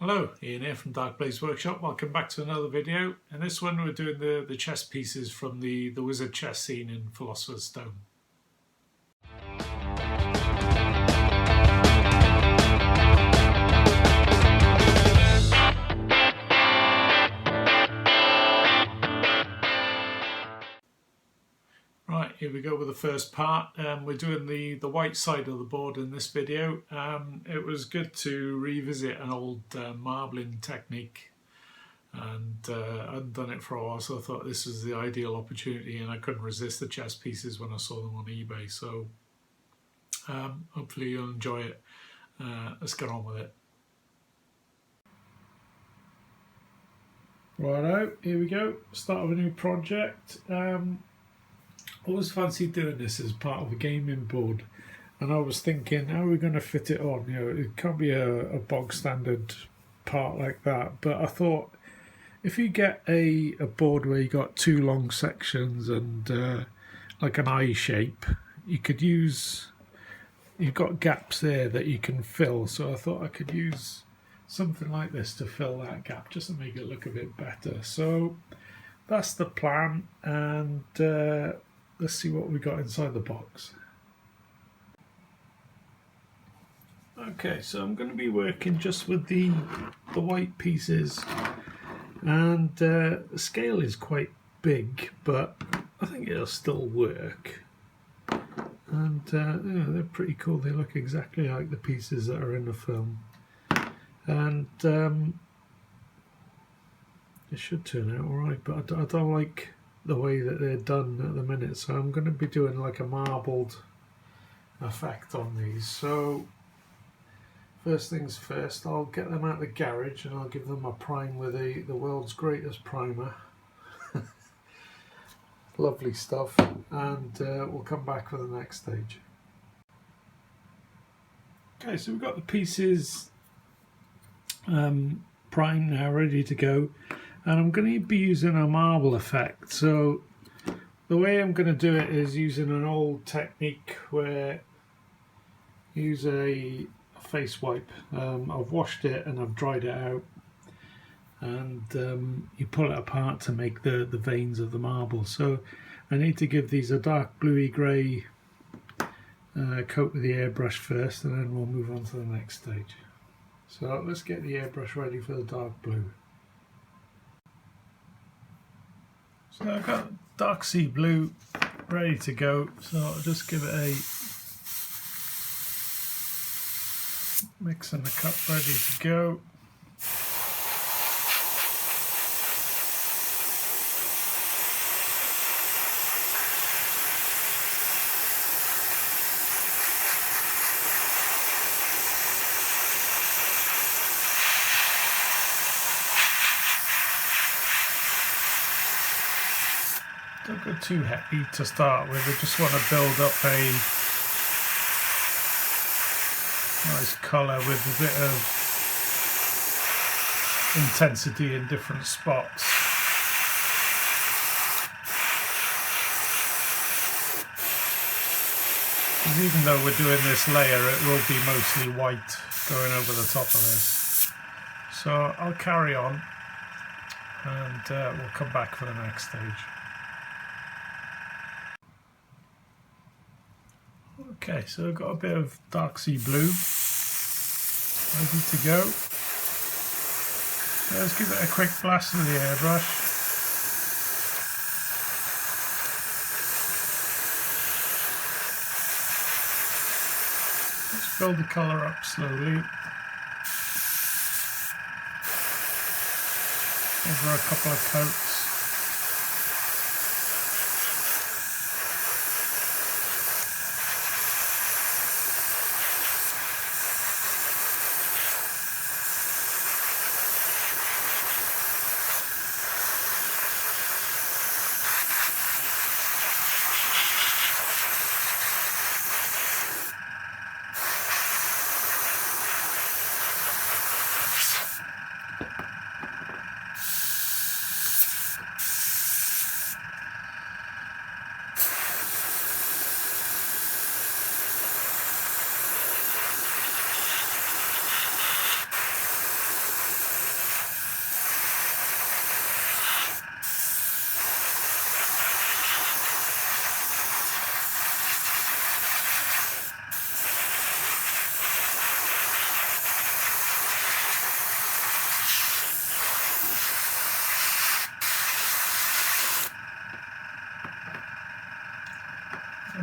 Hello, Ian here from Dark Blaze Workshop. Welcome back to another video. In this one we're doing the chess pieces from the wizard chess scene in Philosopher's Stone. Right, here we go with the first part. We're doing the white side of the board in this video. It was good to revisit an old marbling technique, and I hadn't done it for a while, so I thought this was the ideal opportunity, and I couldn't resist the chess pieces when I saw them on eBay. So hopefully you'll enjoy it. Let's get on with it. Righto, here we go. Start of a new project. Always fancied doing this as part of a gaming board, and I was thinking, how are we going to fit it on? You know, it can't be a bog standard part like that. But I thought, if you get a board where you got two long sections and like an eye shape, you could use. You've got gaps there that you can fill. So I thought I could use something like this to fill that gap, just to make it look a bit better. So that's the plan, and let's see what we got inside the box. Okay, so I'm going to be working just with the white pieces, and the scale is quite big, but I think it'll still work. And yeah, they're pretty cool. They look exactly like the pieces that are in the film, and it should turn out alright, but I don't like the way that they're done at the minute, so I'm going to be doing like a marbled effect on these. So first things first, I'll get them out of the garage and I'll give them a prime with the world's greatest primer. Lovely stuff, and we'll come back for the next stage. Okay, so we've got the pieces primed now, ready to go. And I'm going to be using a marble effect. So the way I'm going to do it is using an old technique where you use a face wipe. I've washed it and I've dried it out, and you pull it apart to make the veins of the marble. So I need to give these a dark bluey grey coat with the airbrush first, and then we'll move on to the next stage. So let's get the airbrush ready for the dark blue. So I've got dark sea blue ready to go, so I'll just give it a mix in the cup, ready to go. Don't go too heavy to start with. I just want to build up a nice colour with a bit of intensity in different spots. Because even though we're doing this layer, it will be mostly white going over the top of this. So I'll carry on, and we'll come back for the next stage. Okay, so I've got a bit of dark sea blue ready to go. So let's give it a quick blast with the airbrush. Let's build the colour up slowly over a couple of coats.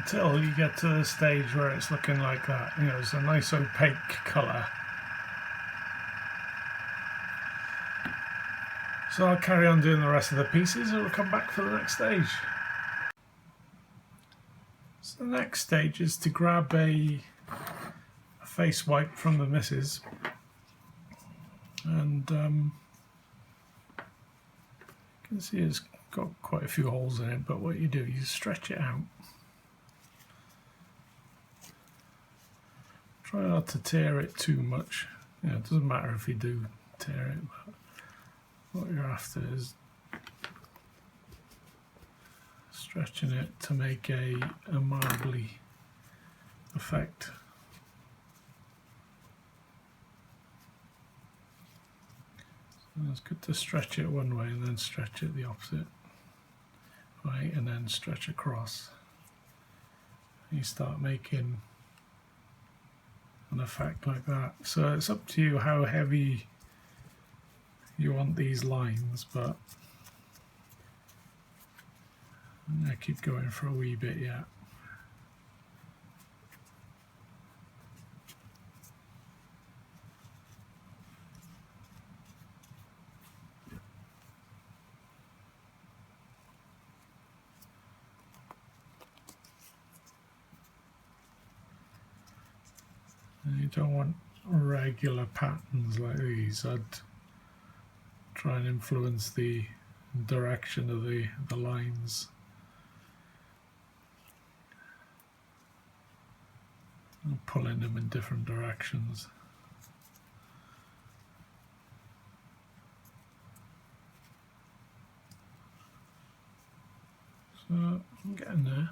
until you get to the stage where it's looking like that. You know, it's a nice opaque colour. So I'll carry on doing the rest of the pieces and we'll come back for the next stage. So the next stage is to grab a face wipe from the missus, and you can see it's got quite a few holes in it, but what you do, you stretch it out. Try not to tear it too much. Yeah, it doesn't matter if you do tear it, but what you're after is stretching it to make a marbly effect. So it's good to stretch it one way and then stretch it the opposite way and then stretch across. You start making an effect like that. So it's up to you how heavy you want these lines, but I'm going to keep going for a wee bit yet. And you don't want regular patterns like these. I'd try and influence the direction of the lines. And pulling them in different directions. So I'm getting there.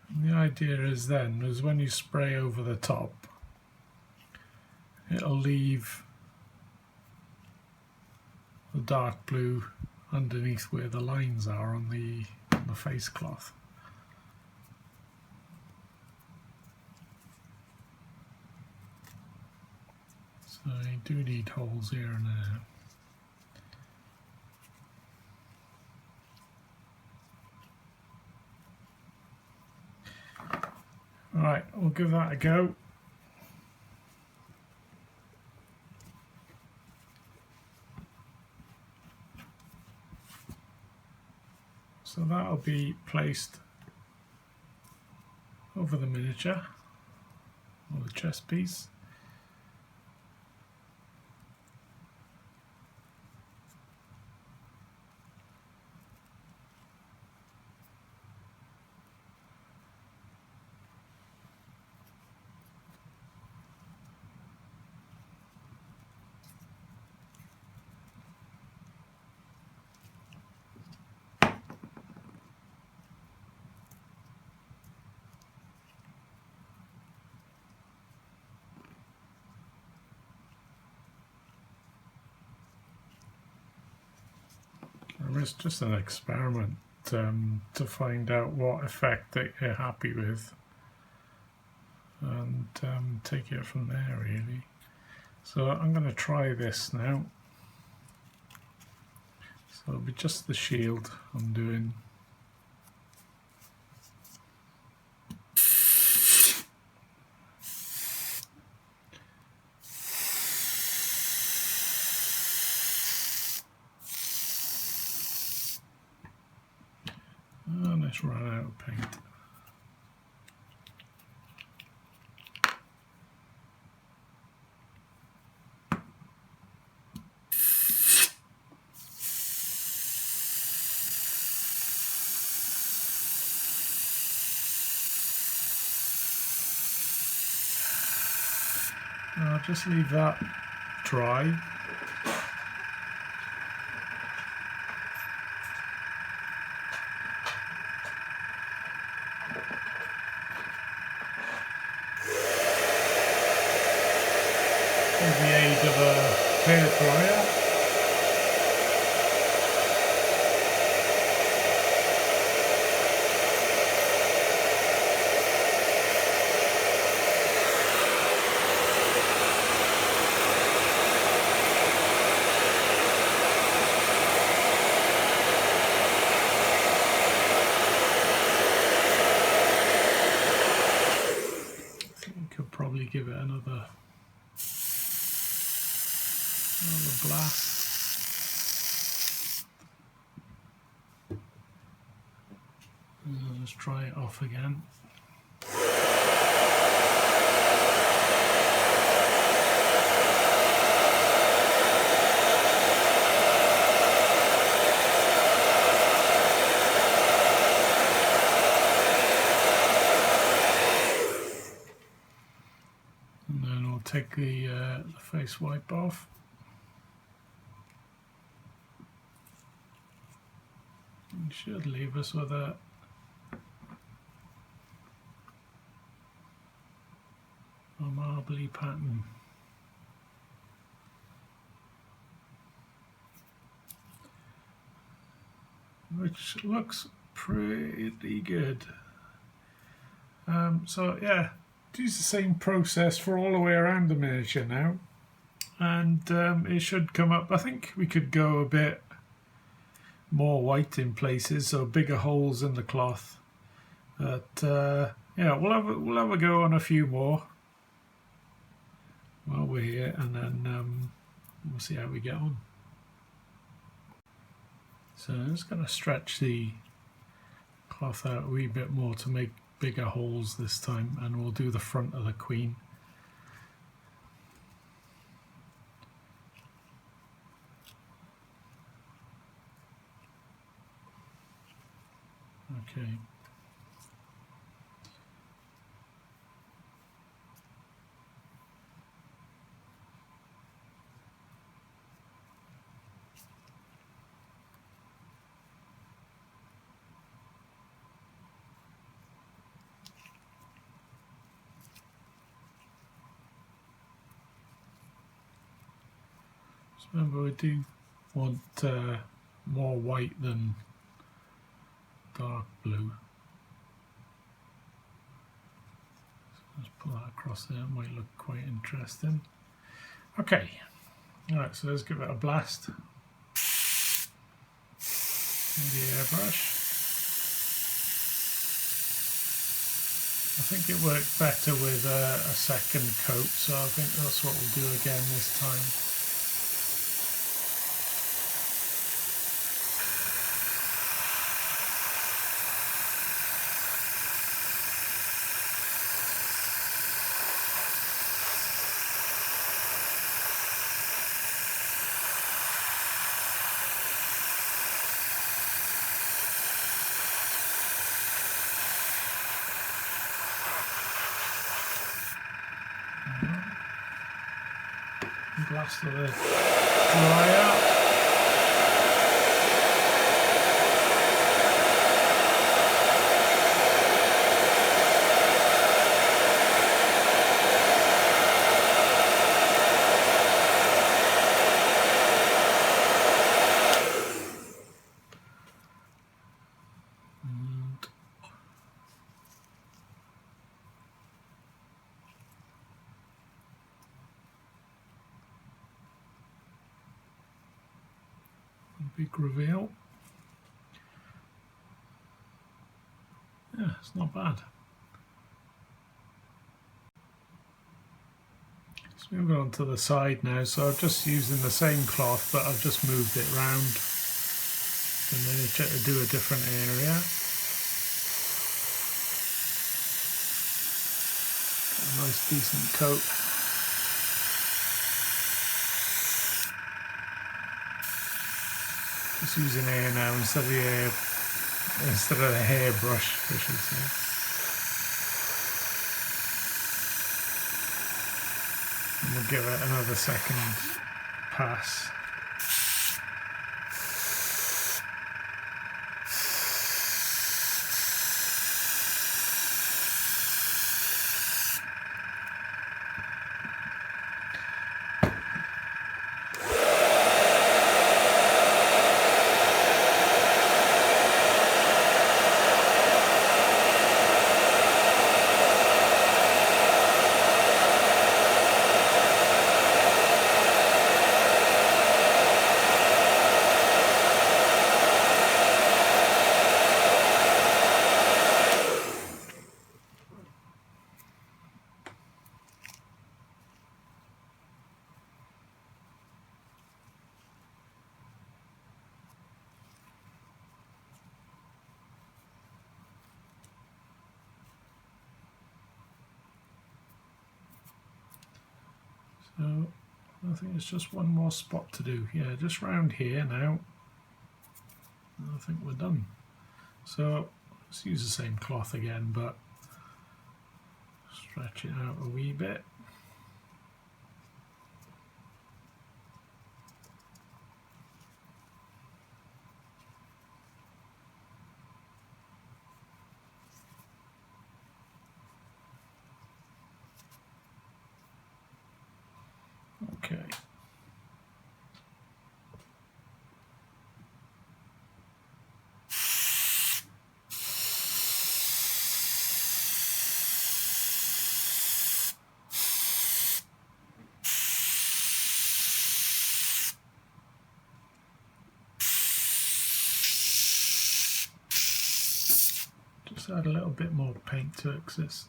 And the idea is then, is when you spray over the top, it'll leave the dark blue underneath where the lines are on the face cloth. So you do need holes here and there. Alright, we'll give that a go. So that'll be placed over the miniature or the chest piece. It's just an experiment to find out what effect that you're happy with, and take it from there really. So I'm going to try this now. So it'll be just the shield I'm doing. And it's run out of paint. I'll just leave that dry. With the aid of a hair dryer. another blast. Let's try it off again. And then we'll take the face wipe off. It should leave us with a marbly pattern. Which looks pretty good. So yeah, use the same process for all the way around the miniature now, and it should come up. I think we could go a bit more white in places, so bigger holes in the cloth. But yeah, we'll have a go on a few more while we're here, and then we'll see how we get on. So I'm just going to stretch the cloth out a wee bit more to make bigger holes this time, and we'll do the front of the queen. Okay. Remember, we do want more white than dark blue. So let's pull that across there, it might look quite interesting. Okay, alright, so let's give it a blast with the airbrush. I think it worked better with a second coat, so I think that's what we'll do again this time. Blast of the dryer. Big reveal. Yeah, it's not bad. Let's move it on to the side now. So I'm just using the same cloth, but I've just moved it round the miniature to do a different area. Got a nice decent coat. Just using air now instead of the hairbrush, I should say. And we'll give it another second pass. So I think it's just one more spot to do. Yeah, just round here now. I think we're done. So let's use the same cloth again, but stretch it out a wee bit. Okay. Just add a little bit more paint to it, 'cause it's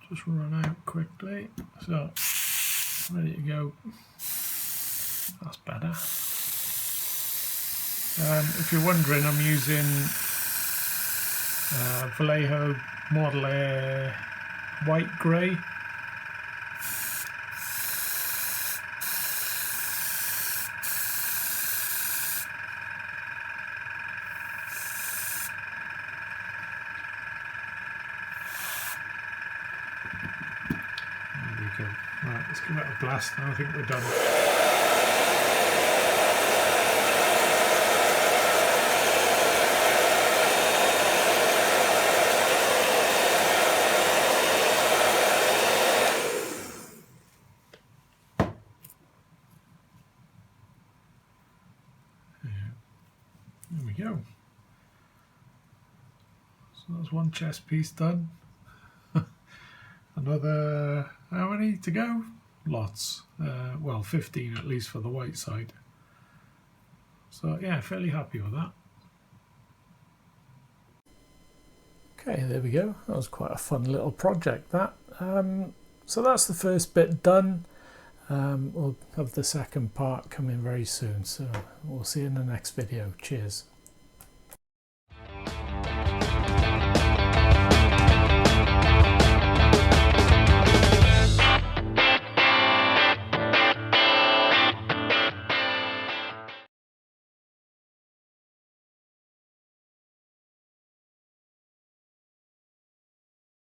just run out quickly. So ready to go. That's better. If you're wondering, I'm using Vallejo Model Air white grey. There we go. Right, let's give it a blast now. I think we're done. There we go. So that's one chest piece done. Another, how many to go? Lots. Well, 15 at least for the white side. So yeah, fairly happy with that. Okay, there we go. That was quite a fun little project, that. So that's the first bit done. We'll have the second part coming very soon, so we'll see you in the next video. Cheers.